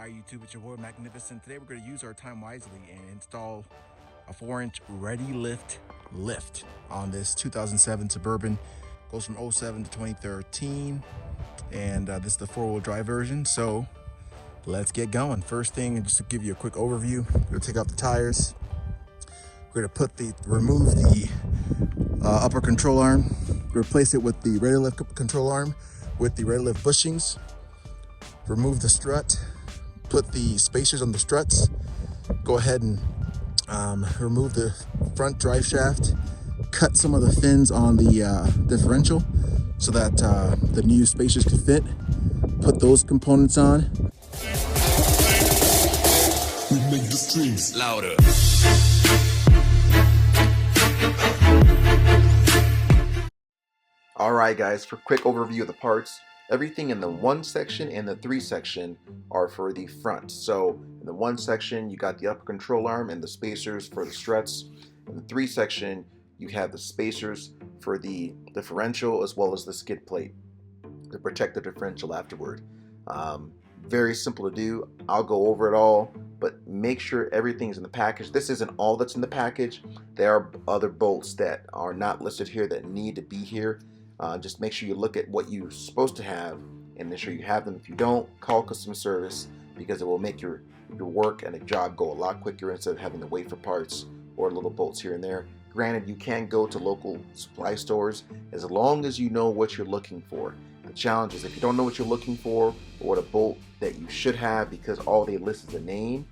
Alright YouTube, it's your boy Magnificent. Today we're going to use our time wisely and install a 4-inch ReadyLift lift on this 2007 Suburban. Goes from 07 to 2013, and this is the 4-wheel drive version. So let's get going. First thing, just to give you a quick overview, we're going to take off the tires. We're going to remove the upper control arm, replace it with the ReadyLift control arm with the ReadyLift bushings. Remove the strut, put the spacers on the struts, go ahead and remove the front drive shaft, cut some of the fins on the differential so that the new spacers can fit, put those components on. We make the streams louder. Alright guys, for a quick overview of the parts, everything in the 1 section and the 3 section are for the front. So in the 1 section you got the upper control arm and the spacers for the struts. In the 3 section you have the spacers for the differential as well as the skid plate to protect the differential afterward. Very simple to do. I'll go over it all, but make sure everything's in the package. This isn't all that's in the package. There are other bolts that are not listed here that need to be here. Just make sure you look at what you're supposed to have and make sure you have them. If you don't, call customer service because it will make your work and the job go a lot quicker instead of having to wait for parts or little bolts here and there. Granted, you can go to local supply stores as long as you know what you're looking for. The challenge is if you don't know what you're looking for or what a bolt that you should have because all they list is a name,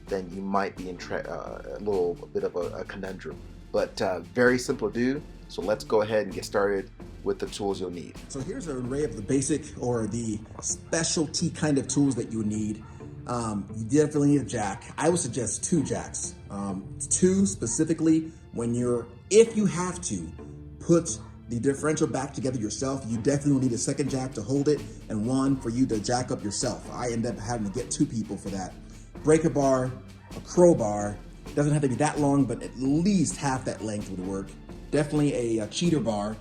then you might be in a little bit of a conundrum. But very simple to do. So let's go ahead and get started with the tools you'll need. So here's an array of the basic or the specialty kind of tools that you would need. You definitely need a jack. I would suggest 2 jacks. 2 specifically if you have to put the differential back together yourself, you definitely will need a second jack to hold it and 1 for you to jack up yourself. I end up having to get 2 people for that. Breaker bar, a crowbar, doesn't have to be that long, but at least half that length would work. Definitely a cheater bar.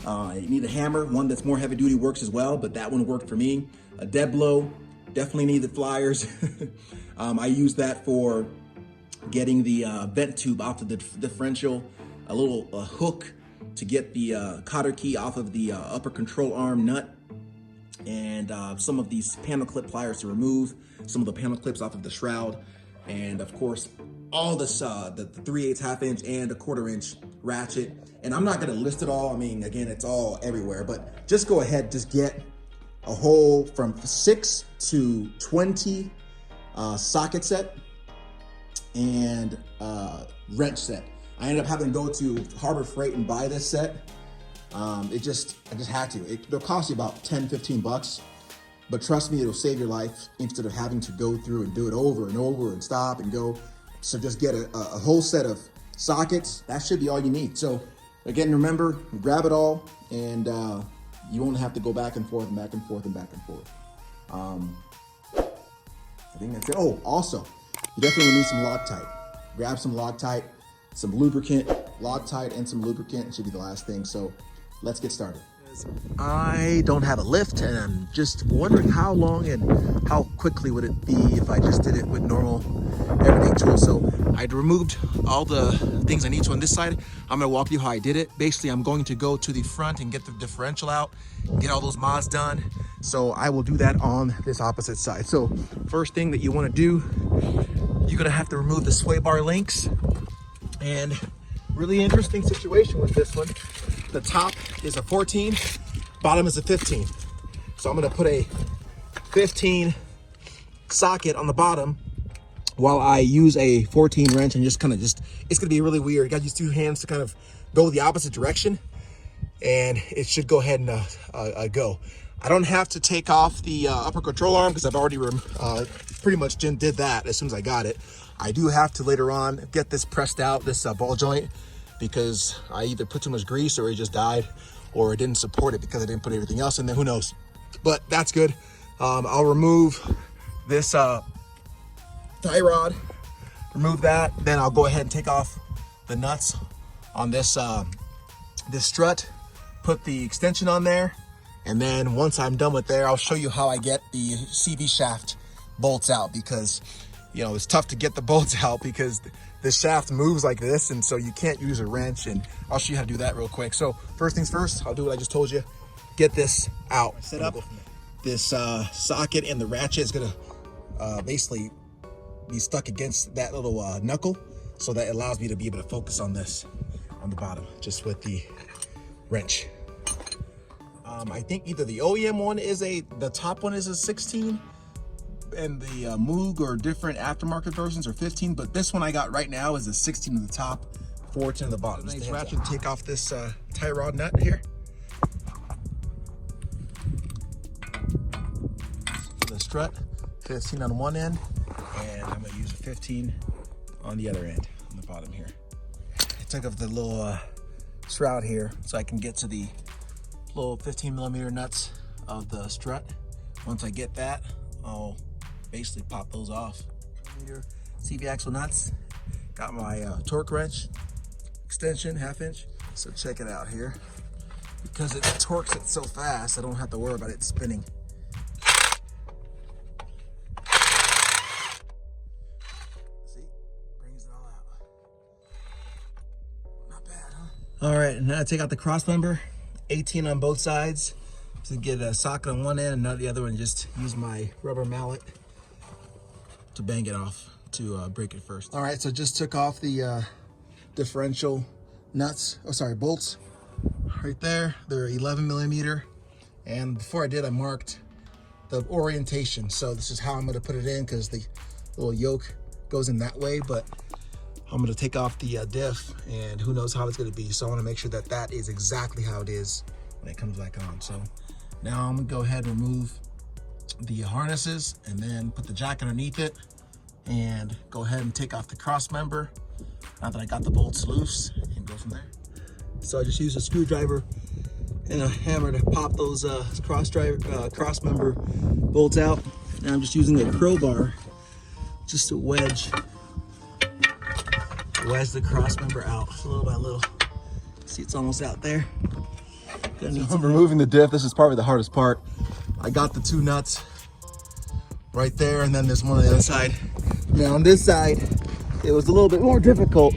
You need a hammer, one that's more heavy duty works as well, but that one worked for me. A dead blow, definitely need the pliers. I use that for getting the vent tube off of the differential, a little hook to get the cotter key off of the upper control arm nut, and some of these panel clip pliers to remove some of the panel clips off of the shroud, and of course all this the 3/8 1/2 inch and a 1/4 inch ratchet. And I'm not going to list it all. I mean, again, it's all everywhere, but just go ahead, just get a whole from 6 to 20 socket set and wrench set. I ended up having to go to Harbor Freight and buy this set. I just had to. It'll cost you about 10-15 bucks, but trust me, it'll save your life instead of having to go through and do it over and over and stop and go. So just get a whole set of sockets. That should be all you need. So again, remember, grab it all and you won't have to go back and forth and back and forth and back and forth. I think that's it. Oh, also, you definitely need some Loctite. Grab some Loctite, some lubricant, Loctite and some lubricant. It should be the last thing. So let's get started. I don't have a lift and I'm just wondering how long and how quickly would it be if I just did it with normal everyday tools. So I'd removed all the things I need to on this side. I'm gonna walk you how I did it. Basically, I'm going to go to the front and get the differential out, get all those mods done. So I will do that on this opposite side. So first thing that you wanna do, you're gonna have to remove the sway bar links. And really interesting situation with this one. The top is a 14, bottom is a 15. So I'm gonna put a 15 socket on the bottom while I use a 14 wrench and it's gonna be really weird. You gotta use 2 hands to kind of go the opposite direction and it should go ahead and go. I don't have to take off the upper control arm because I've already pretty much did that as soon as I got it. I do have to later on get this pressed out, this ball joint, because I either put too much grease or it just died or it didn't support it because I didn't put everything else in there, who knows. But that's good. I'll remove this tie rod, remove that, then I'll go ahead and take off the nuts on this this strut, put the extension on there, and then once I'm done with there, I'll show you how I get the CV shaft bolts out, because you know it's tough to get the bolts out because the shaft moves like this, and so you can't use a wrench. And I'll show you how to do that real quick. So first things first, I'll do what I just told you. Get this out. Set up this socket, and the ratchet is gonna basically be stuck against that little knuckle, so that allows me to be able to focus on this on the bottom just with the wrench. I think either the OEM one is the top one is a 16, and the MOOG or different aftermarket versions are 15, but this one I got right now is a 16 on the top, 14 on the bottom. Nice ratchet. Take off this tie rod nut here. For the strut, 15 on one end, and I'm gonna use a 15 on the other end, on the bottom here. I took off the little shroud here so I can get to the little 15mm nuts of the strut. Once I get that, I'll basically pop those off. CV axle nuts. Got my torque wrench extension, 1/2 inch. So check it out here. Because it torques it so fast, I don't have to worry about it spinning. See, brings it all out. Not bad, huh? All right, now I take out the cross member, 18 on both sides to get a socket on one end and not the other one. Just use my rubber mallet to bang it off to break it first. All right, so just took off the differential nuts, bolts right there. They're 11mm. And before I did, I marked the orientation. So this is how I'm gonna put it in, because the little yoke goes in that way, but I'm gonna take off the diff, and who knows how it's gonna be. So I wanna make sure that that is exactly how it is when it comes back on. So now I'm gonna go ahead and remove the harnesses and then put the jack underneath it and go ahead and take off the cross member now that I got the bolts loose, and go from there. So I just used a screwdriver and a hammer to pop those cross member bolts out. Now I'm just using a crowbar just to wedge the cross member out little by little. See, it's almost out there. So I'm removing the diff. This is probably the hardest part. I got the 2 nuts right there, and then there's one on the other side. Now on this side, it was a little bit more difficult.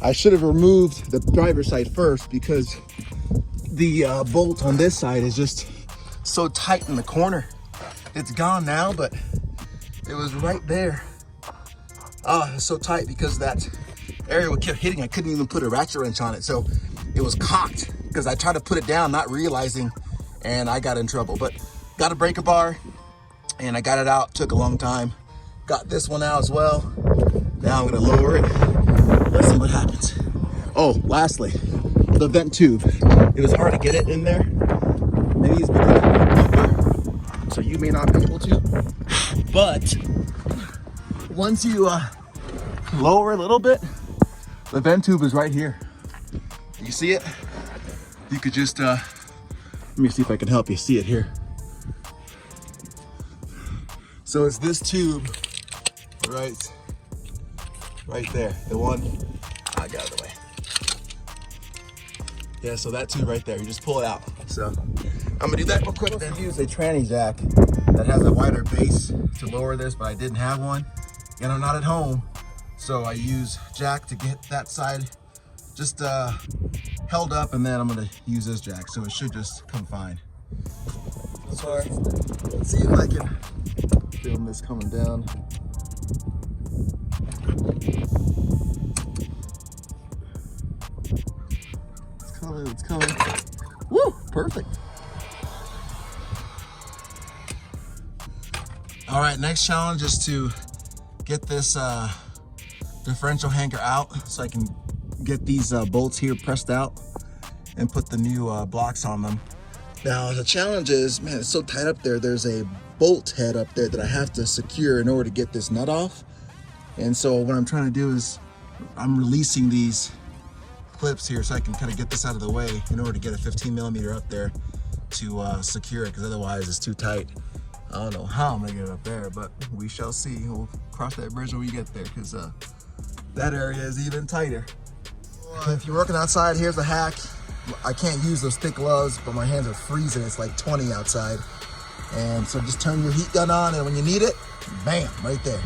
I should have removed the driver's side first, because the bolt on this side is just so tight in the corner. It's gone now, but it was right there. Oh, it's so tight because that area kept hitting. I couldn't even put a ratchet wrench on it, so it was cocked because I tried to put it down not realizing, and I got in trouble. But got a breaker bar and I got it out. Took a long time. Got this one out as well. Now I'm gonna lower it. Let's see what happens. Oh, lastly, the vent tube. It was hard to get it in there. Maybe it's because I'm deeper, so you may not be able to. But once you lower a little bit, the vent tube is right here. You see it? You could just, let me see if I can help you see it here. So it's this tube right there. The one, I got it out of the way. Yeah, so that tube right there, you just pull it out. So I'm gonna do that real quick. Then use a tranny jack that has a wider base to lower this, but I didn't have one. And I'm not at home, so I use jack to get that side just held up, and then I'm gonna use this jack, so it should just come fine. So let's see if I can film this coming down. It's coming. Woo, perfect. All right, next challenge is to get this differential hanger out so I can get these bolts here pressed out and put the new blocks on them. Now the challenge is, man, it's so tight up there. There's a bolt head up there that I have to secure in order to get this nut off. And so what I'm trying to do is I'm releasing these clips here so I can kind of get this out of the way in order to get a 15mm up there to secure it, because otherwise it's too tight. I don't know how I'm gonna get it up there, but we shall see. We'll cross that bridge when we get there, because that area is even tighter. If you're working outside, here's a hack. I can't use those thick gloves, but my hands are freezing. It's like 20 outside. And so just turn your heat gun on, and when you need it, Bam, right there.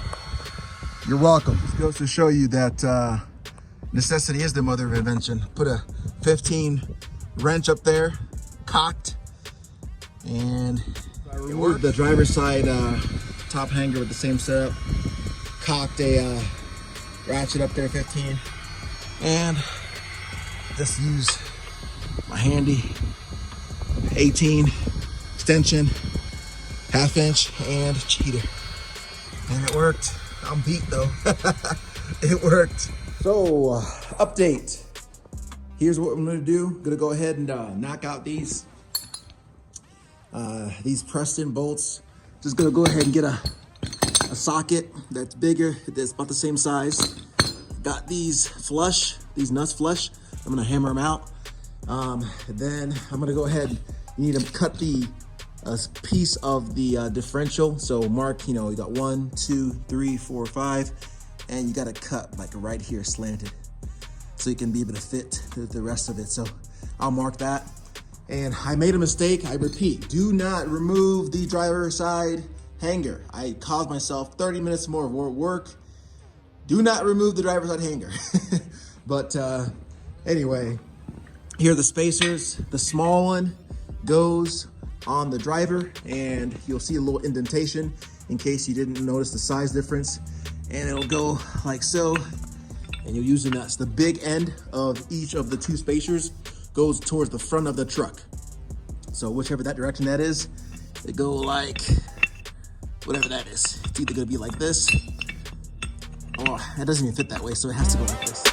You're welcome. This goes to show you that necessity is the mother of invention. Put a 15 wrench up there, cocked, and I removed the driver's side top hanger with the same setup, cocked a ratchet up there, 15, and just use my handy 18 extension, 1/2 inch, and cheater. And it worked. I'm beat though. It worked. So, update. Here's what I'm gonna do. I'm gonna go ahead and knock out these pressed in bolts. Just gonna go ahead and get a socket that's bigger, that's about the same size. Got these flush, these nuts flush. I'm gonna hammer them out. Then I'm gonna go ahead, you need to cut the piece of the differential. So mark, you got 1, 2, 3, 4, 5, and you gotta cut like right here slanted so you can be able to fit the rest of it. So I'll mark that. And I made a mistake. I repeat, do not remove the driver's side hanger. I caused myself 30 minutes more of work. Do not remove the driver's side hanger. But anyway, here are the spacers. The small one goes on the driver, and you'll see a little indentation in case you didn't notice the size difference. And it'll go like so, and you're using that. So the big end of each of the two spacers goes towards the front of the truck. So whichever that direction that is, it go like, whatever that is. It's either gonna be like this, or it doesn't even fit that way, so it has to go like this.